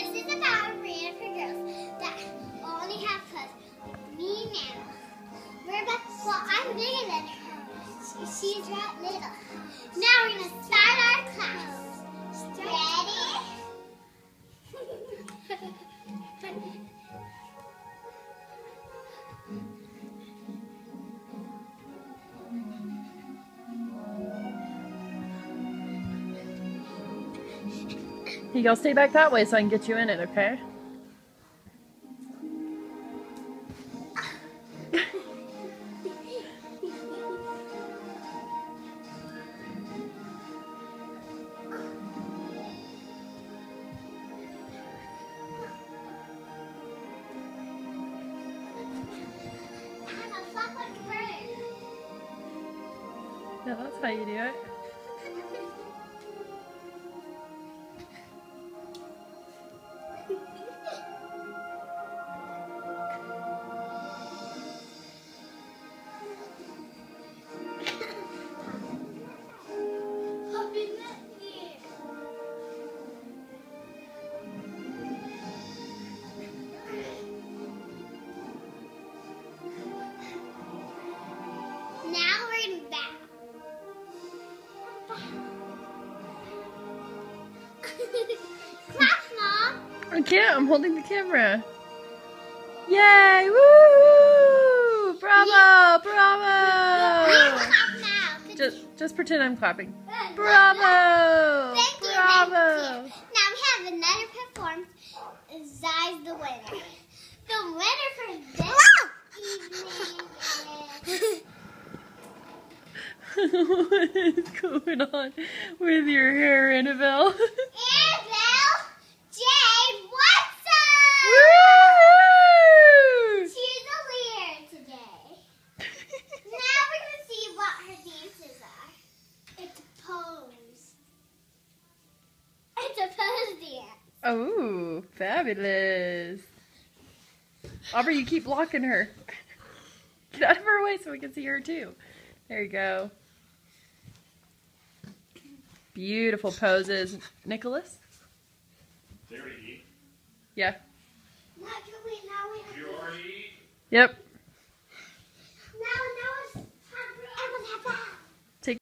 This is about a random for girls that only have clothes. Me and Nana. We're about, well, I'm bigger than her. She's right little. Now we're going to start our class. Ready? You go stay back that way so I can get you in it, okay? Yeah, that's how you do it. Now we're in back. Clap, Mom. I can't. I'm holding the camera. Yay! Woo! Bravo! Bravo! Clap now. Just pretend I'm clapping. Bravo! Thank you, Bravo! thank you. Now we have another performance. Zai's the winner. The winner for this evening is... What is going on with your hair, Annabelle? Annabelle J. Watson! Woo! She's a leader today. Now we're going to see what her dances are. It's a pose. It's a pose dance. Oh, fabulous. Aubrey, you keep blocking her. Get out of her way so we can see her too. There you go. Beautiful poses. Nicholas? They already eat? Yeah. Now we You already eat? Yep.